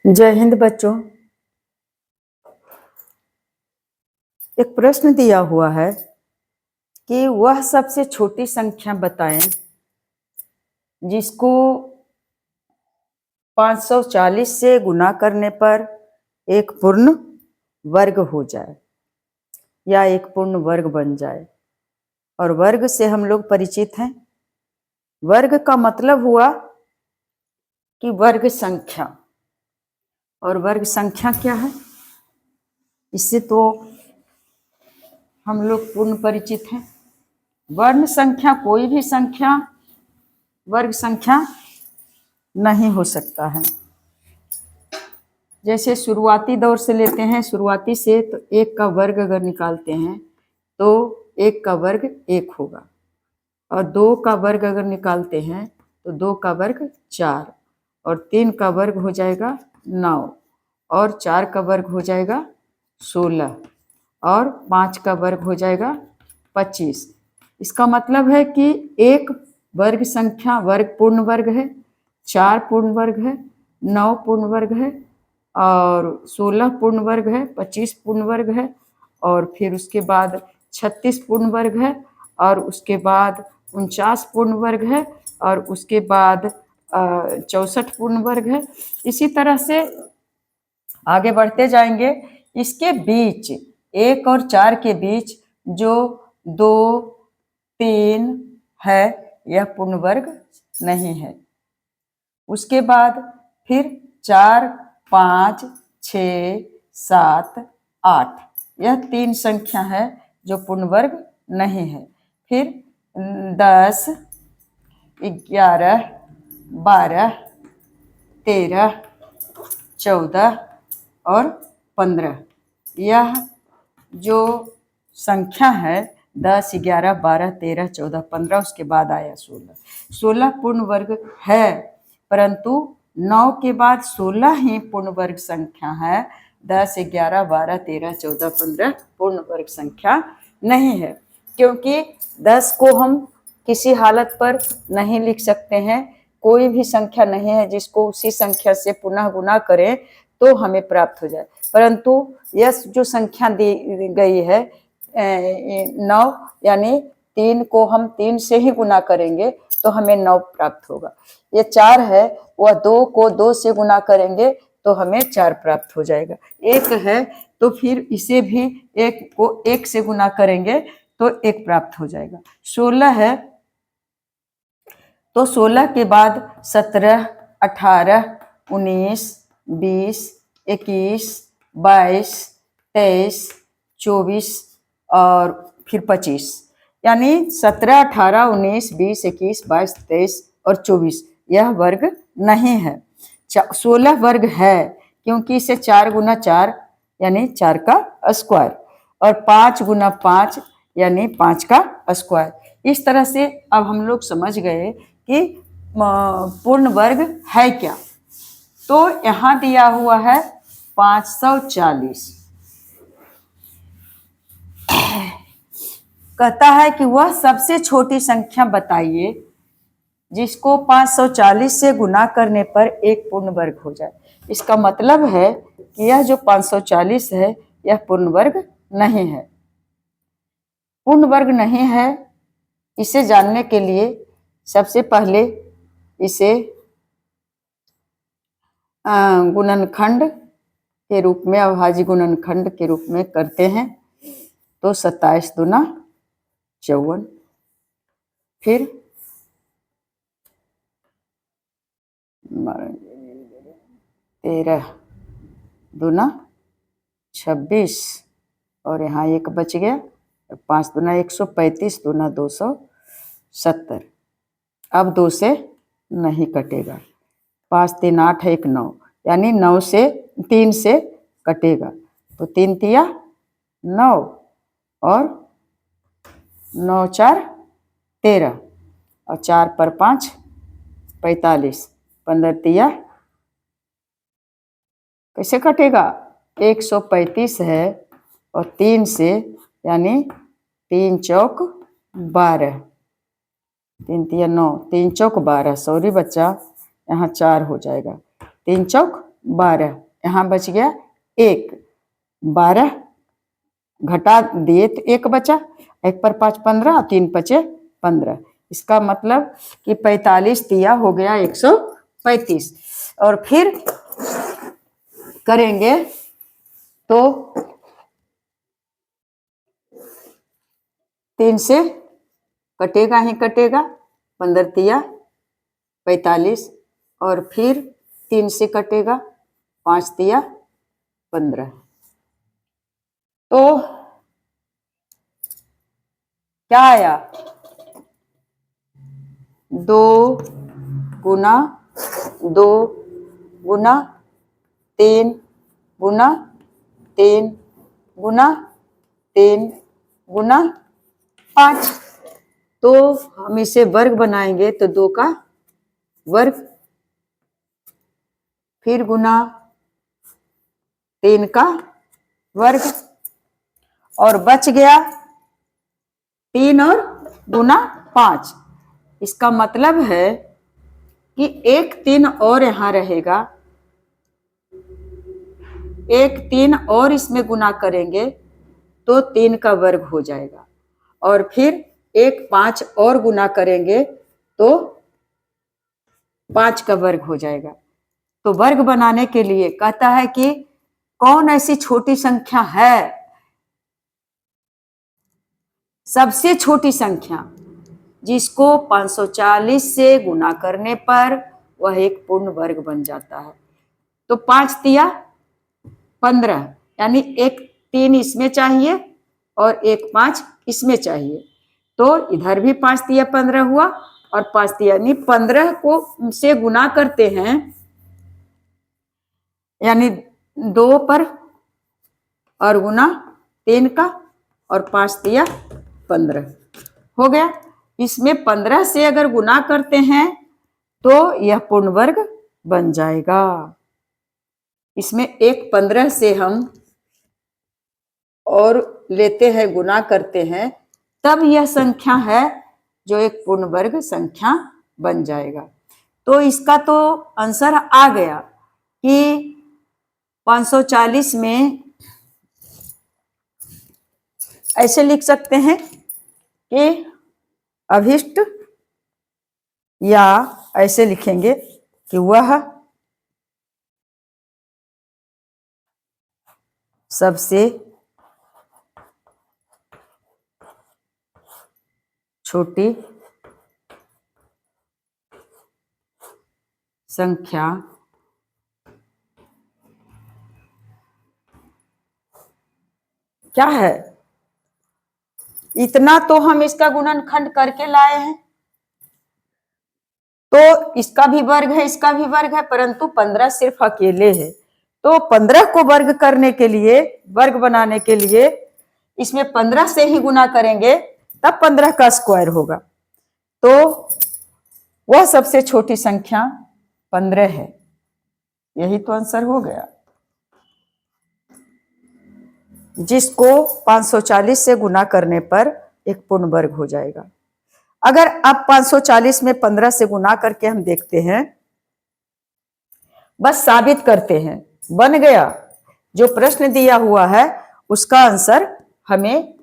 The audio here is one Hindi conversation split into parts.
जय हिंद बच्चों। एक प्रश्न दिया हुआ है कि वह सबसे छोटी संख्या बताएं जिसको 540 से गुना करने पर एक पूर्ण वर्ग हो जाए या एक पूर्ण वर्ग बन जाए। और वर्ग से हम लोग परिचित हैं। वर्ग का मतलब हुआ कि वर्ग संख्या। और वर्ग संख्या क्या है, इससे तो हम लोग पूर्ण परिचित हैं। वर्ण संख्या कोई भी संख्या वर्ग संख्या नहीं हो सकता है। जैसे शुरुआती दौर से लेते हैं, शुरुआती से तो एक का वर्ग अगर निकालते हैं तो एक का वर्ग एक होगा, और दो का वर्ग अगर निकालते हैं तो दो का वर्ग 4, और 3 का वर्ग हो जाएगा 9, और 4 का वर्ग हो जाएगा 16, और 5 का वर्ग हो जाएगा 25। इसका मतलब है कि एक वर्ग संख्या वर्ग पूर्ण वर्ग है, 4 पूर्ण वर्ग है, 9 पूर्ण वर्ग है, और 16 पूर्ण वर्ग है, 25 पूर्ण वर्ग है, और फिर उसके बाद 36 पूर्ण वर्ग है, और उसके बाद 49 पूर्ण वर्ग है, और उसके बाद 64 पूर्ण वर्ग है। इसी तरह से आगे बढ़ते जाएंगे। इसके बीच 1 और 4 के बीच जो 2, 3 है यह पूर्ण वर्ग नहीं है। उसके बाद फिर 4, 5, 6, 7, 8 यह 3 संख्या है जो पूर्ण वर्ग नहीं है। फिर 10, 11, 12, 13, 14 और 15 यह जो संख्या है 10, 11, 12, 13, 14, 15 उसके बाद आया 16। 16 पूर्ण वर्ग है, परंतु 9 के बाद 16 ही पूर्ण वर्ग संख्या है। 10, 11, 12, 13, 14, 15 पूर्ण वर्ग संख्या नहीं है, क्योंकि 10 को हम किसी हालत पर नहीं लिख सकते हैं। कोई भी संख्या नहीं है जिसको उसी संख्या से पुनः गुना करें तो हमें प्राप्त हो जाए, परंतु यह जो संख्या दी गई है 9, यानी 3 को हम 3 से ही गुना करेंगे तो हमें 9 प्राप्त होगा। ये 4 है, वह 2 को 2 से गुना करेंगे तो हमें 4 प्राप्त हो जाएगा। 1 है तो फिर इसे भी 1 को 1 से गुना करेंगे तो 1 प्राप्त हो जाएगा। 16 है तो 16 के बाद 17, 18, 19, 20, 21, 22, 23, 24 और फिर 25, यानी 17, 18, 19, 20, 21, 22, 23 और 24 यह वर्ग नहीं है। 16 वर्ग है, क्योंकि इसे 4 गुना 4 यानी 4 का स्क्वायर, और 5 गुना 5 यानी 5 का स्क्वायर। इस तरह से अब हम लोग समझ गए कि पूर्ण वर्ग है क्या। तो यहां दिया हुआ है 540। कहता है कि वह सबसे छोटी संख्या बताइए जिसको 540 से गुना करने पर एक पूर्ण वर्ग हो जाए। इसका मतलब है कि यह जो 540 है यह पूर्ण वर्ग नहीं है। पूर्ण वर्ग नहीं है, इसे जानने के लिए सबसे पहले इसे गुणनखंड के रूप में, अभाज्य गुणनखंड के रूप में करते हैं तो 27 दूना 54, फिर 13 दूना 26, और यहाँ 1 बच गया, 5 दूना 135 दूना 270। अब 2 से नहीं कटेगा, 5, 3, 8, 1, 9, यानी 9 से 3 से कटेगा तो 3 तिया 9, और 9 4 13, और 4 पर 5 45, 15 तिया कैसे कटेगा, 135 है और 3 से, यानी 3 चौक 12, 3 तिया 9, 3 चौक 12, सॉरी बच्चा, यहाँ 4 हो जाएगा, 3 चौक 12, यहाँ बच गया 1, 12 घटा दिए तो 1 बचा, 1 पर 5 15 और 3 पचे 15। इसका मतलब कि 45 तिया हो गया 135। और फिर करेंगे तो 3 से कटेगा ही कटेगा, 15 तिया 45, और फिर 3 से कटेगा, 5 तिया 15। तो क्या आया, 2 गुना 2 गुना 3 गुना 3 गुना 3 गुना 5। तो हम इसे वर्ग बनाएंगे तो 2 का वर्ग, फिर गुना 3 का वर्ग, और बच गया 3 और गुना 5। इसका मतलब है कि 1 3 और यहाँ रहेगा, 1 3 और इसमें गुना करेंगे तो 3 का वर्ग हो जाएगा, और फिर 1 5 और गुना करेंगे तो 5 का वर्ग हो जाएगा। तो वर्ग बनाने के लिए कहता है कि कौन ऐसी छोटी संख्या है, सबसे छोटी संख्या जिसको 540 से गुना करने पर वह एक पूर्ण वर्ग बन जाता है। तो 5 तिया 15, यानी 1 3 इसमें चाहिए और 1 5 इसमें चाहिए, तो इधर भी 5 तिया 15 हुआ, और 5 तिया यानी 15 को से गुना करते हैं, यानी 2 पर और गुना 3 का, और 5 तिया 15 हो गया। इसमें 15 से अगर गुना करते हैं तो यह पूर्ण वर्ग बन जाएगा। इसमें एक 15 से हम और लेते हैं, गुना करते हैं, तब यह संख्या है जो एक पूर्ण वर्ग संख्या बन जाएगा। तो इसका तो आंसर आ गया कि 540 में ऐसे लिख सकते हैं कि अभिष्ट, या ऐसे लिखेंगे कि वह सबसे छोटी संख्या क्या है। इतना तो हम इसका गुणनखंड करके लाए हैं, तो इसका भी वर्ग है, इसका भी वर्ग है, परंतु 15 सिर्फ अकेले है। तो 15 को वर्ग करने के लिए, वर्ग बनाने के लिए इसमें 15 से ही गुना करेंगे, तब 15 का स्क्वायर होगा। तो वह सबसे छोटी संख्या 15 है। यही तो आंसर हो गया, जिसको 540 से गुना करने पर एक पूर्ण वर्ग हो जाएगा। अगर अब 540 में 15 से गुना करके हम देखते हैं, बस साबित करते हैं, बन गया। जो प्रश्न दिया हुआ है उसका आंसर हमें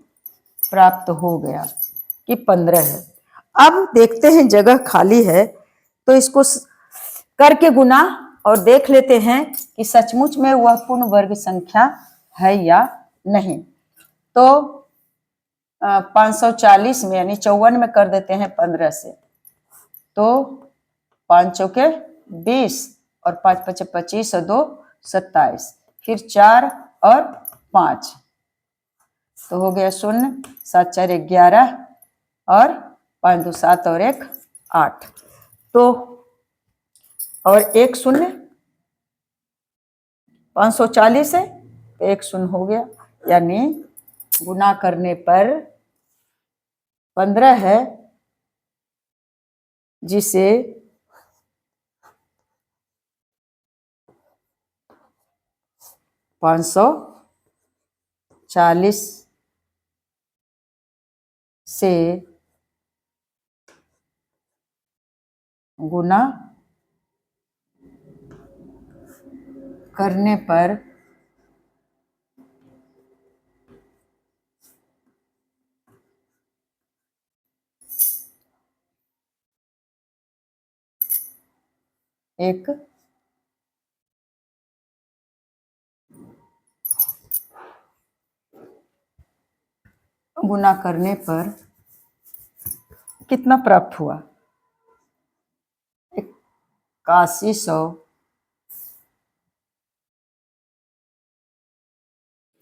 प्राप्त हो गया कि 15 है। अब देखते हैं जगह खाली है, तो इसको करके गुना और देख लेते हैं कि सचमुच में वह पूर्ण वर्ग संख्या है या नहीं। तो 540 में यानी 54 में कर देते हैं 15 से, तो 5 चौके 20 और 5 पचे 25 और 2 27, फिर 4 और 5, तो हो गया 0, 7 4 11 और 5 2 7 और 1 8, तो और 1 0, 540 है तो 1 0 हो गया, यानी गुना करने पर 15 है, जिसे 540 से गुना करने पर एक गुना करने पर कितना प्राप्त हुआ? 8100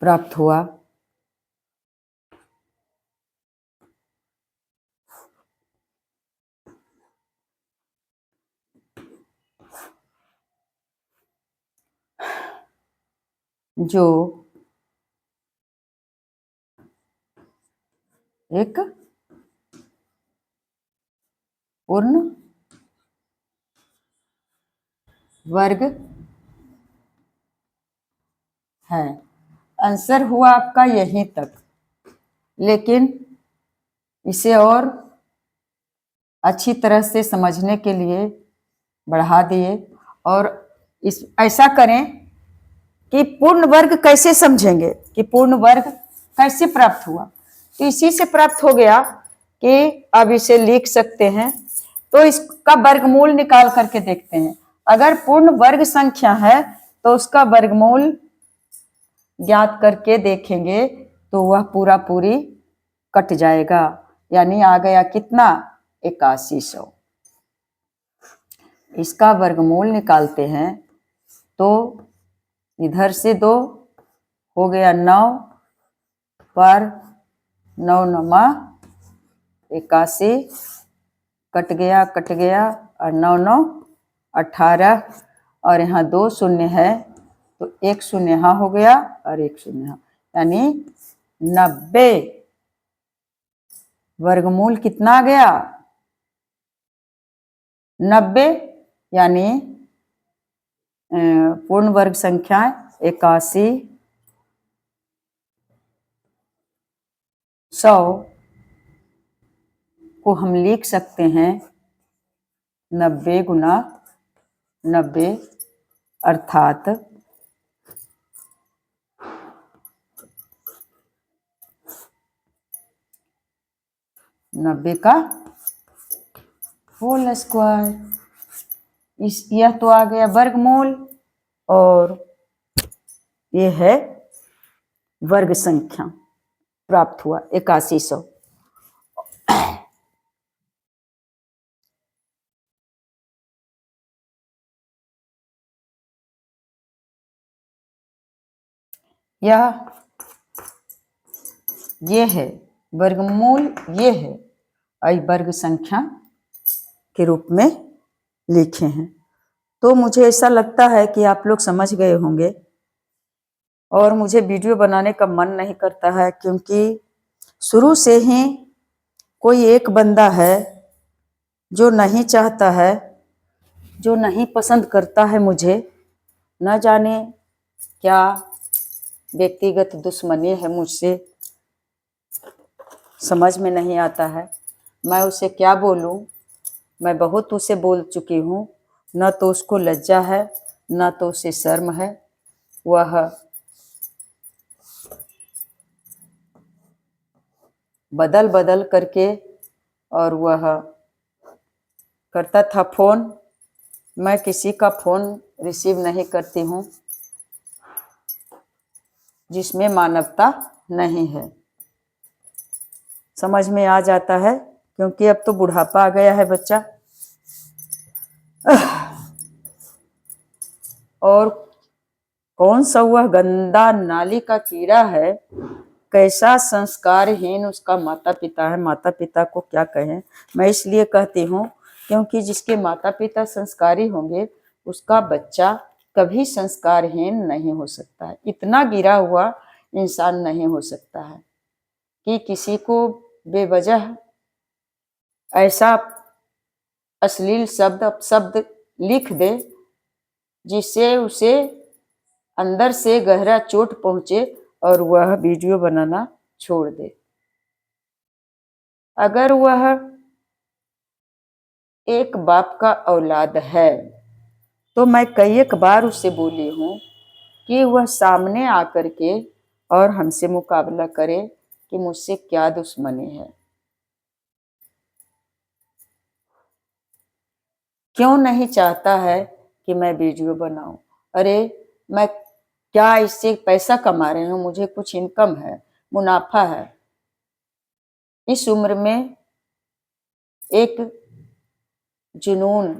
प्राप्त हुआ। जो एक पूर्ण वर्ग है। आंसर हुआ आपका यहीं तक, लेकिन इसे और अच्छी तरह से समझने के लिए बढ़ा दिए और इस ऐसा करें कि पूर्ण वर्ग कैसे समझेंगे, कि पूर्ण वर्ग कैसे प्राप्त हुआ। तो इसी से प्राप्त हो गया कि अब इसे लिख सकते हैं। तो इसका वर्गमूल निकाल करके देखते हैं। अगर पूर्ण वर्ग संख्या है तो उसका वर्गमूल ज्ञात करके देखेंगे तो वह पूरा पूरी कट जाएगा, यानी आ गया कितना? 8100। इसका वर्गमूल निकालते हैं तो इधर से 2 हो गया 9 पर 9 9 81, कट गया और 9 9 18 और यहाँ 2 शून्य है तो 1 शून्य यहाँ हो गया और 1 शून्य यहाँ, यानी 90। वर्गमूल कितना आ गया? 90, यानी पूर्ण वर्ग संख्या 8100 को हम लिख सकते हैं 90 गुना 90, अर्थात 90 का होल स्क्वायर। यह तो आ गया वर्गमूल और ये है वर्ग संख्या प्राप्त हुआ 8100। ये है वर्गमूल, ये है वर्ग संख्या के रूप में लिखे हैं। तो मुझे ऐसा लगता है कि आप लोग समझ गए होंगे और मुझे वीडियो बनाने का मन नहीं करता है, क्योंकि शुरू से ही कोई एक बंदा है जो नहीं चाहता है, जो नहीं पसंद करता है मुझे, न जाने क्या व्यक्तिगत दुश्मनी है मुझसे, समझ में नहीं आता है। मैं उसे क्या बोलूं? मैं बहुत उसे बोल चुकी हूँ, न तो उसको लज्जा है न तो उसे शर्म है। वह बदल बदल करके और वह करता था फोन। मैं किसी का फोन रिसीव नहीं करती हूँ जिसमें मानवता नहीं है। समझ में आ जाता है, क्योंकि अब तो बुढ़ापा आ गया है बच्चा। और कौन सा वह गंदा नाली का कीड़ा है, कैसा संस्कारहीन उसका माता पिता है। माता पिता को क्या कहें, मैं इसलिए कहती हूँ क्योंकि जिसके माता पिता संस्कारी होंगे उसका बच्चा कभी संस्कारहीन नहीं हो सकता है। इतना गिरा हुआ इंसान नहीं हो सकता है कि किसी को बेवजह ऐसा अश्लील शब्द लिख दे जिससे उसे अंदर से गहरा चोट पहुंचे और वह वीडियो बनाना छोड़ दे। अगर वह एक बाप का औलाद है। तो मैं कई एक बार उससे बोली हूँ कि वह सामने आकर के और हमसे मुकाबला करे कि मुझसे क्या दुश्मनी है, क्यों नहीं चाहता है कि मैं वीडियो बनाऊं। अरे मैं क्या इससे पैसा कमा रही हूँ, मुझे कुछ इनकम है, मुनाफा है। इस उम्र में एक जुनून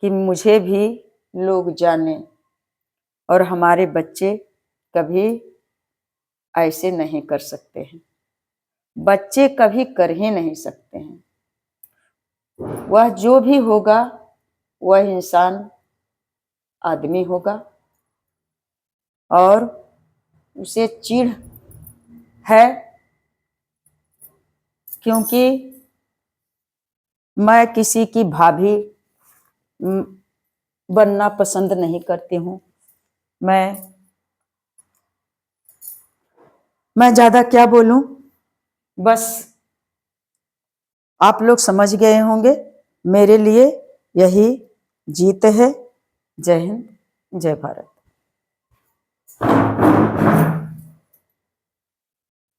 कि मुझे भी लोग जाने, और हमारे बच्चे कभी ऐसे नहीं कर सकते हैं, बच्चे कभी कर ही नहीं सकते हैं। वह जो भी होगा वह इंसान आदमी होगा, और उसे चिढ़ है क्योंकि मैं किसी की भाभी बनना पसंद नहीं करती हूँ। मैं ज्यादा क्या बोलूं, बस आप लोग समझ गए होंगे। मेरे लिए यही जीत है। जय हिंद, जय भारत।